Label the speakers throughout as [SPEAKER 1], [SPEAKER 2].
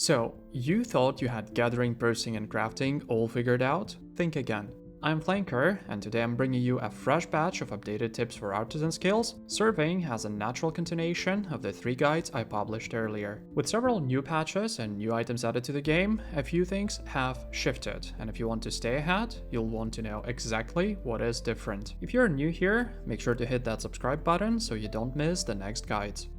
[SPEAKER 1] So, you thought you had gathering, processing, and crafting all figured out? Think again. I'm Flanker, and today I'm bringing you a fresh batch of updated tips for artisan skills, serving as a natural continuation of the 3 guides I published earlier. With several new patches and new items added to the game, a few things have shifted, and if you want to stay ahead, you'll want to know exactly what is different. If you're new here, make sure to hit that subscribe button so you don't miss the next guides.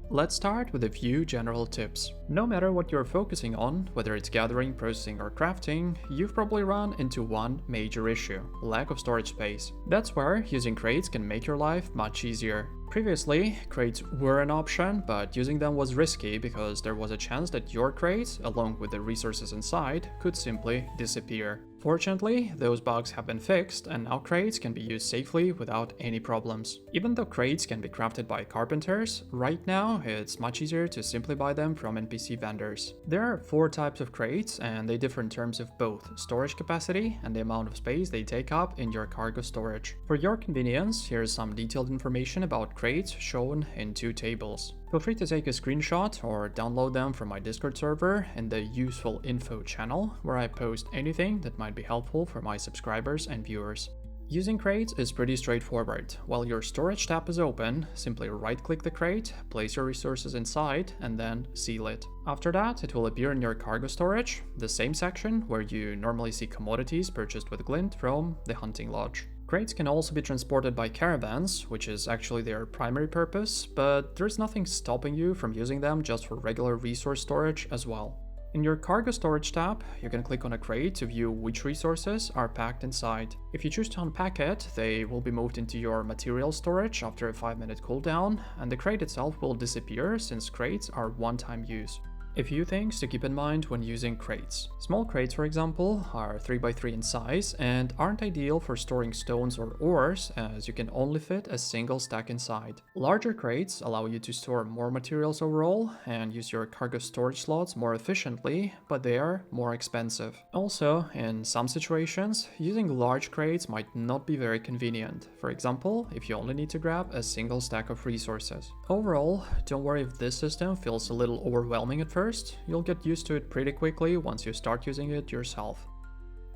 [SPEAKER 1] Let's start with a few general tips. No matter what you're focusing on, whether it's gathering, processing, or crafting, you've probably run into one major issue: lack of storage space. That's where using crates can make your life much easier. Previously, crates were an option, but using them was risky because there was a chance that your crate, along with the resources inside, could simply disappear. Fortunately, those bugs have been fixed, and now crates can be used safely without any problems. Even though crates can be crafted by carpenters, right now it's much easier to simply buy them from NPC vendors. There are 4 types of crates, and they differ in terms of both storage capacity and the amount of space they take up in your cargo storage. For your convenience, here's some detailed information about crates shown in 2 tables. Feel free to take a screenshot or download them from my Discord server in the useful info channel, where I post anything that might be helpful for my subscribers and viewers. Using crates is pretty straightforward. While your storage tab is open, simply right-click the crate, place your resources inside, and then seal it. After that, it will appear in your cargo storage, the same section where you normally see commodities purchased with glint from the hunting lodge. Crates can also be transported by caravans, which is actually their primary purpose, but there's nothing stopping you from using them just for regular resource storage as well. In your cargo storage tab, you can click on a crate to view which resources are packed inside. If you choose to unpack it, they will be moved into your material storage after a 5-minute cooldown, and the crate itself will disappear since crates are one-time use. A few things to keep in mind when using crates. Small crates, for example, are 3x3 in size and aren't ideal for storing stones or ores, as you can only fit a single stack inside. Larger crates allow you to store more materials overall and use your cargo storage slots more efficiently, but they are more expensive. Also, in some situations, using large crates might not be very convenient. For example, if you only need to grab a single stack of resources. Overall, don't worry if this system feels a little overwhelming at first. You'll get used to it pretty quickly once you start using it yourself.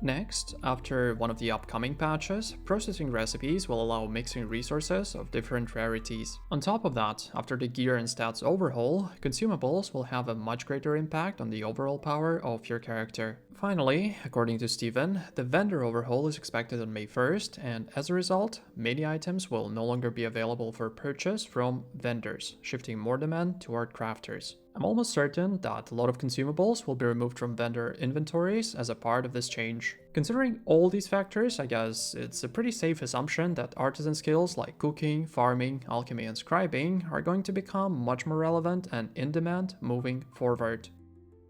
[SPEAKER 1] Next, after one of the upcoming patches, processing recipes will allow mixing resources of different rarities. On top of that, after the gear and stats overhaul, consumables will have a much greater impact on the overall power of your character. Finally, according to Steven, the vendor overhaul is expected on May 1st, and as a result, many items will no longer be available for purchase from vendors, shifting more demand toward crafters. I'm almost certain that a lot of consumables will be removed from vendor inventories as a part of this change. Considering all these factors, I guess it's a pretty safe assumption that artisan skills like cooking, farming, alchemy, and scribing are going to become much more relevant and in demand moving forward.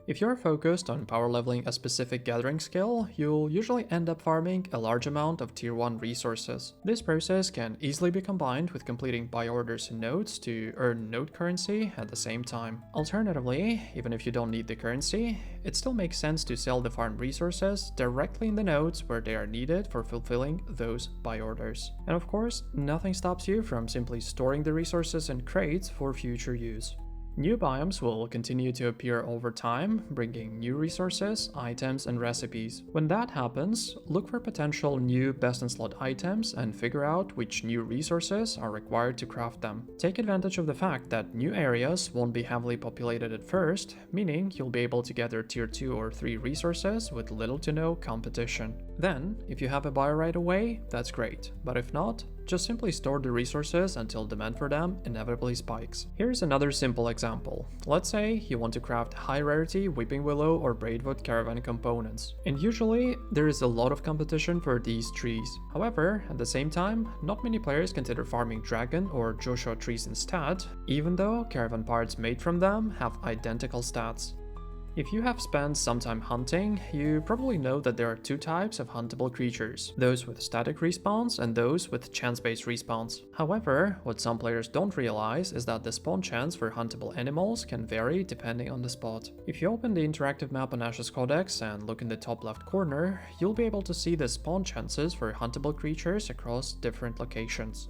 [SPEAKER 1] If you're focused on power leveling a specific gathering skill, you'll usually end up farming a large amount of tier 1 resources. This process can easily be combined with completing buy orders and nodes to earn node currency at the same time. Alternatively, even if you don't need the currency, it still makes sense to sell the farm resources directly in the nodes where they are needed for fulfilling those buy orders. And of course, nothing stops you from simply storing the resources in crates for future use. New biomes will continue to appear over time, bringing new resources, items, and recipes. When that happens, look for potential new best-in-slot items and figure out which new resources are required to craft them. Take advantage of the fact that new areas won't be heavily populated at first, meaning you'll be able to gather tier 2 or 3 resources with little to no competition. Then, if you have a buy right away, that's great, but if not, just simply store the resources until demand for them inevitably spikes. Here's another simple example. Let's say you want to craft high rarity Weeping Willow or Braidwood caravan components, and usually there is a lot of competition for these trees. However, at the same time, not many players consider farming dragon or Joshua trees instead, even though caravan parts made from them have identical stats. If you have spent some time hunting, you probably know that there are 2 types of huntable creatures, those with static respawns and those with chance-based respawns. However, what some players don't realize is that the spawn chance for huntable animals can vary depending on the spot. If you open the interactive map on Ash's Codex and look in the top left corner, you'll be able to see the spawn chances for huntable creatures across different locations.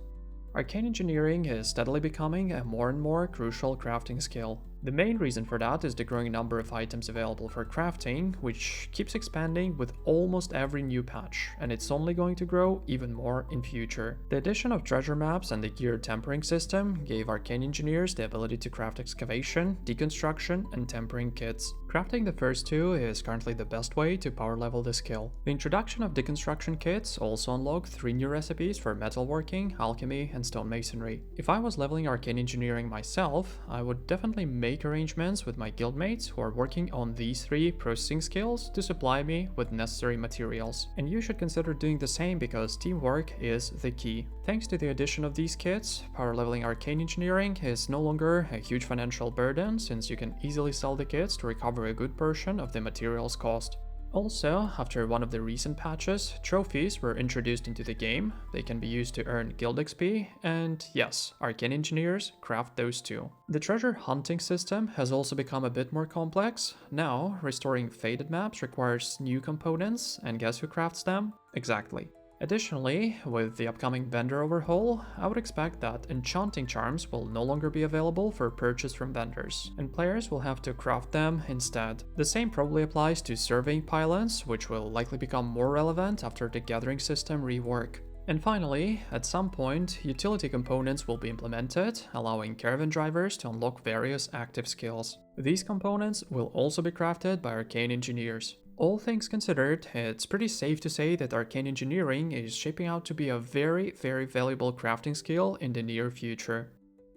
[SPEAKER 1] Arcane engineering is steadily becoming a more and more crucial crafting skill. The main reason for that is the growing number of items available for crafting, which keeps expanding with almost every new patch, and it's only going to grow even more in future. The addition of treasure maps and the geared tempering system gave arcane engineers the ability to craft excavation, deconstruction, and tempering kits. Crafting the first two is currently the best way to power level the skill. The introduction of deconstruction kits also unlocked 3 new recipes for metalworking, alchemy, and stonemasonry. If I was leveling arcane engineering myself, I would definitely make arrangements with my guildmates who are working on these 3 processing skills to supply me with necessary materials. And you should consider doing the same because teamwork is the key. Thanks to the addition of these kits, power leveling arcane engineering is no longer a huge financial burden since you can easily sell the kits to recover a good portion of the materials cost. Also, after one of the recent patches, trophies were introduced into the game. They can be used to earn guild XP, and yes, arcane engineers craft those too. The treasure hunting system has also become a bit more complex. Now, restoring faded maps requires new components, and guess who crafts them? Exactly. Additionally, with the upcoming vendor overhaul, I would expect that enchanting charms will no longer be available for purchase from vendors, and players will have to craft them instead. The same probably applies to surveying pylons, which will likely become more relevant after the gathering system rework. And finally, at some point, utility components will be implemented, allowing caravan drivers to unlock various active skills. These components will also be crafted by arcane engineers. All things considered, it's pretty safe to say that arcane engineering is shaping out to be a very valuable crafting skill in the near future.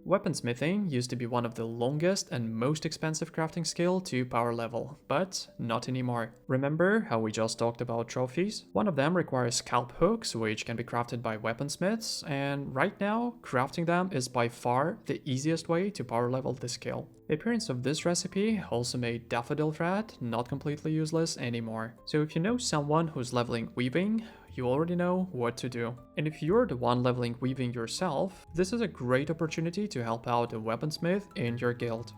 [SPEAKER 1] Weaponsmithing used to be one of the longest and most expensive crafting skill to power level, but not anymore. Remember how we just talked about trophies? One of them requires scalp hooks, which can be crafted by weaponsmiths, and right now, crafting them is by far the easiest way to power level the skill. The appearance of this recipe also made daffodil thread not completely useless anymore. So if you know someone who's leveling weaving, you already know what to do. And if you're the one leveling weaving yourself, this is a great opportunity to help out a weaponsmith in your guild.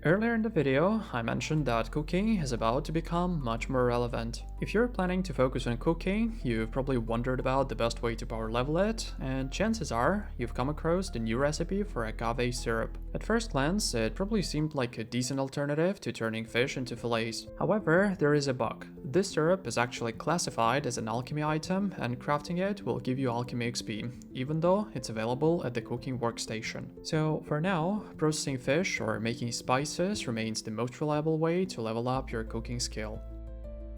[SPEAKER 1] Earlier in the video, I mentioned that cooking is about to become much more relevant. If you're planning to focus on cooking, you've probably wondered about the best way to power level it, and chances are you've come across the new recipe for agave syrup. At first glance, it probably seemed like a decent alternative to turning fish into fillets. However, there is a bug. This syrup is actually classified as an alchemy item, and crafting it will give you alchemy XP, even though it's available at the cooking workstation. So for now, processing fish or making spices remains the most reliable way to level up your cooking skill.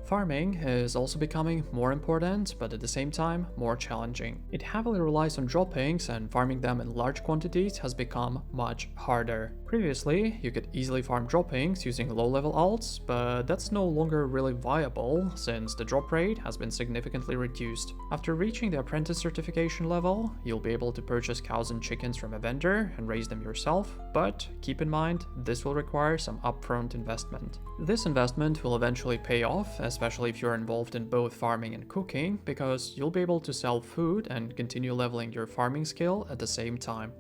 [SPEAKER 1] Farming is also becoming more important, but at the same time more challenging. It heavily relies on droppings, and farming them in large quantities has become much harder. Previously, you could easily farm droppings using low-level alts, but that's no longer really viable since the drop rate has been significantly reduced. After reaching the apprentice certification level, you'll be able to purchase cows and chickens from a vendor and raise them yourself, but keep in mind this will require some upfront investment. This investment will eventually pay off, especially if you're involved in both farming and cooking, because you'll be able to sell food and continue leveling your farming skill at the same time.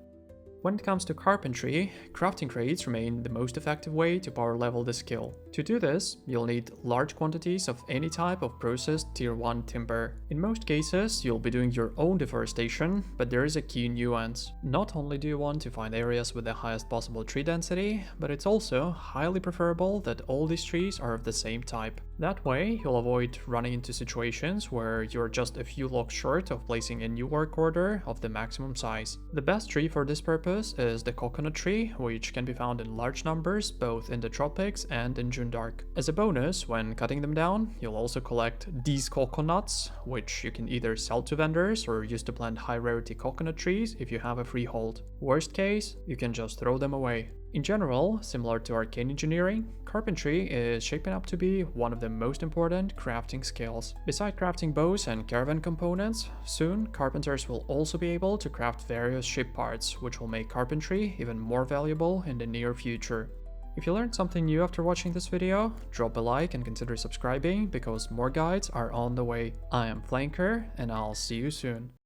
[SPEAKER 1] When it comes to carpentry, crafting crates remain the most effective way to power level the skill. To do this, you'll need large quantities of any type of processed tier 1 timber. In most cases, you'll be doing your own deforestation, but there is a key nuance. Not only do you want to find areas with the highest possible tree density, but it's also highly preferable that all these trees are of the same type. That way, you'll avoid running into situations where you're just a few logs short of placing a new work order of the maximum size. The best tree for this purpose is the coconut tree, which can be found in large numbers both in the tropics and in Jundark. As a bonus, when cutting them down, you'll also collect these coconuts, which you can either sell to vendors or use to plant high rarity coconut trees if you have a freehold. Worst case, you can just throw them away. In general, similar to arcane engineering, carpentry is shaping up to be one of the most important crafting skills. Besides crafting bows and caravan components, soon carpenters will also be able to craft various ship parts, which will make carpentry even more valuable in the near future. If you learned something new after watching this video, drop a like and consider subscribing because more guides are on the way. I am Flanker, and I'll see you soon.